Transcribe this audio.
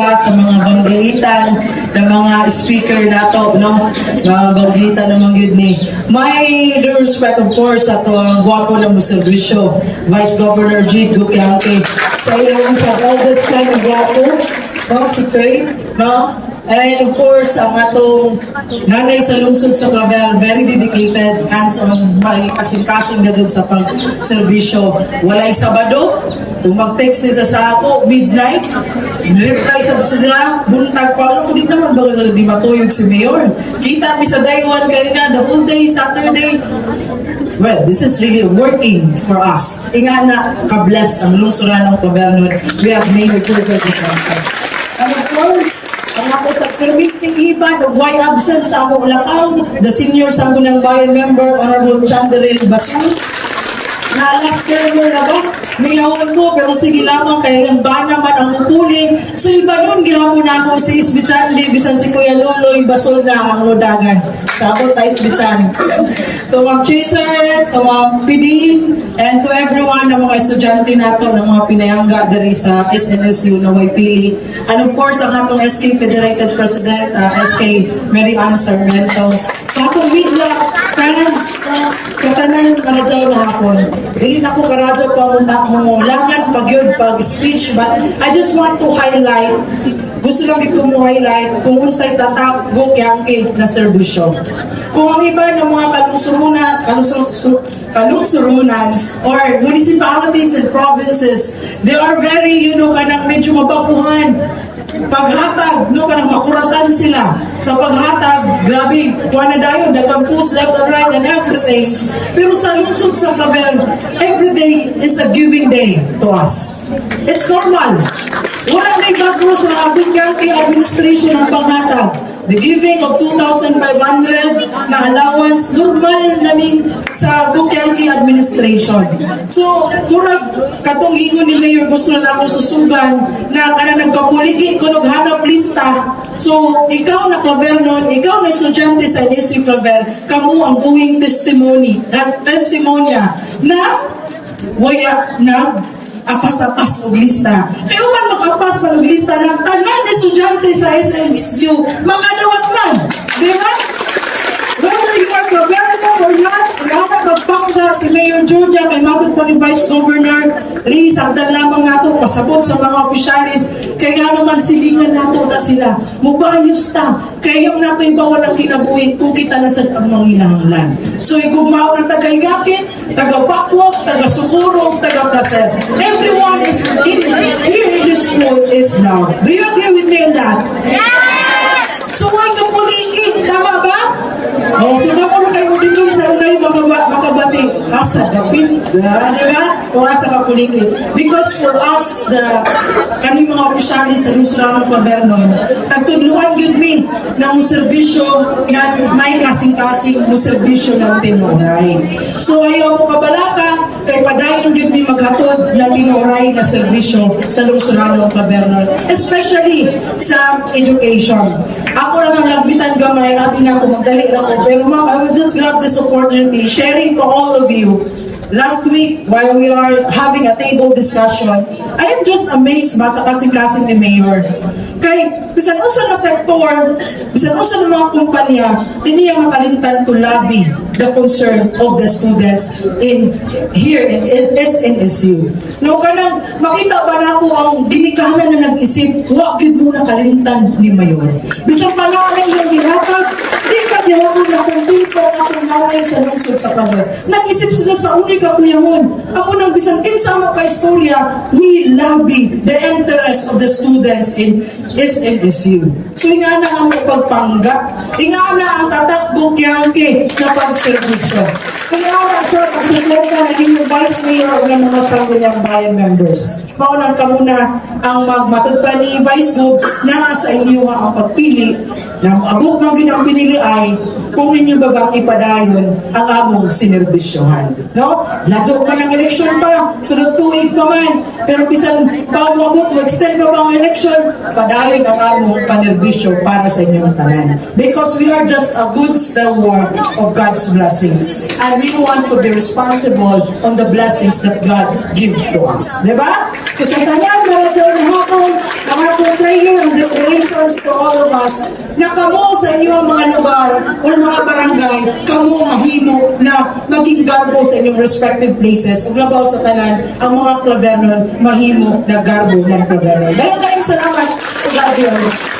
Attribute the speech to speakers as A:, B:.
A: Olga, sa mga banggaitan na mga speaker nato, no? Mga banggaitan naman yun ni. My due respect, of course, ato ang gwapo na servisyo, Vice Governor G. Duque. Sa ilang sa eldest ka na gwapo, no? Si Craig, no? And of course, ang atong nanay sa lungsod sa Clavel, very dedicated, hands-on, may kasing-kasing na dun sa pag-servisyo. Walay Sabado, kung mag-text niya sa ako, midnight, reply sa siya, buntag pa, kung di naman ba di matuyog si Mayor. Kita mi sa day one kayo na, the whole day, Saturday. Well, this is really working for us. Inga na, ka-bless ang lungsuran ng Clavel. We have Mayor Tulfo. And of course, ang ako sa permitting iba, the why absent sa akong lakaw, the senior Sangguniang Bayan member, Honorable Chanderil Batul, na last term na ba? Mayawin ko, pero sige lamang, kaya ang ba naman ang mupuli. So iba nun, gihapon ako si Isbichanli, bisan si Kuya Loloy, basol na ang udagan. Sabot tayo Isbichan. To Ma'am Chaser, to Ma'am PD, and to everyone na mga estudyante nato, na mga pinayangga dari sa SNSU na way pili. And of course, ang atong SK Federated President, SK Mary Ann Sarmiento. Sa atong media, friends, katanan, karadyaw na hapon. Hindi na ko karadyaw pa mo laman pag-yun, pag-speech, but I just want to highlight, gusto lang ito mo highlight kung unsay tatakbo kiyangke na serbisyo. Kung ang iba ng mga kalungsurunan or municipalities and provinces, they are very, kanang medyo mabakuhan. Paghatag, kanang makuratan sila. Sa paghatag, grabe, kuha na dayon, the campus, left and right, and everything. Pero sa lungsod sa Clavel, every day is a giving day to us. It's normal. Wala na bago sa Abigante administration ng panghatag. The giving of 2,500 na allowance, normal na ni sa Duque administration. So, murag katong ingon ni Mayor, gusto na ako susugan na kana nagkapuligi ko naghanap lista. So, ikaw na Clavel nun, ikaw na estudyante sa NSU Clavel, kamu ang buhing testimony at testimonya na waya na apas-apas og lista. Kaya man makapas man og lista ng tanan estudyante sa SNSU, makadawat man. Di ba? Whether you are governor or not, lahat magpakga si Mayor Georgia, kay matod pa ni Vice Governor Lee, sagdan lamang nato, pasabot sa mga opisyalis, kaya naman silingan nato na sila. Mubayos ta, kaya yung nato ibawan ang kinabuhi kung kita na sa manginahanglan. So igugmao ng taga-Igakit, taga-Pakwak, taga-Sukuro, taga-Placer. Everyone is here in this school is loved. Do you agree with me on that? Yes! So why ka puliki? Tama ba? So kapuro kayo dito sa unay makabati. Asa dapit. Di ba? O asa ka puliki. Because for us, kani mga opisyalis sa lungsuranon Clavel nun, nagtudluan yun mi na serbisyo na may kasing-kasing serbisyo ng tinuray. So ayaw mo kabalaka, kay padayon yun mi maghatod na tinuray na serbisyo sa lungsuranon Clavel nun. Especially sa education. Ako namang lagbitan gamay, atin na ako magdali na ko. Pero ma'am, I will just grab this opportunity, sharing to all of you. Last week, while we are having a table discussion, I am just amazed ba sa kasing-kasing ni Mayor. Kay, bisan unsa na sektor, bisan unsa na mga kumpanya, hindi yung makalintan to lobby the concern of the students here in SNSU. No, kanang makita ba na ako ang dinikanan na nag-isip, wag yun muna kalintan ni Mayor. Bisan pangalan yung hinatag, di ka dihapon na kung dito akong nanay sa lungsod sa Clavel. Nag-isip sila sa unika kuyamon. Ako nang bisan kinsa mo ka istorya, we lobby the interest of the students in SNSU. So nga na ang pagpanggap, nga na ang tatakbo kiyangke na pagservisyo. Kaya nga sa pagsuporta na yung Vice Mayor ng mga Sangguniang Bayan members. Maunang ka muna ang magmatod pa ni Vice Gov na sa inyo ang pagpili na abot ng ginang pinili ay kung inyo ba bang ipadayon ang among sinerbisyohan. No? Ladyo man ang eleksyon pa, sunod tuig pa man, pero bisan pawabot, mag-extend pa ba ang eleksyon, padayon ang among panerbisyo para sa inyong tanan. Because we are just a good steward of God's blessings. And we want to be responsible on the blessings that God give to us. Diba? So sa tanan, maradyo na hapon, ang atong prayer and congratulations to all of us na kamo sa inyong mga lugar o mga barangay, kamo mahimo na maging garbo sa inyong respective places. Ug labaw sa tanan, ang mga Clavernon mahimo na garbo ng Clavernon. Dayon kayong salamat. Ug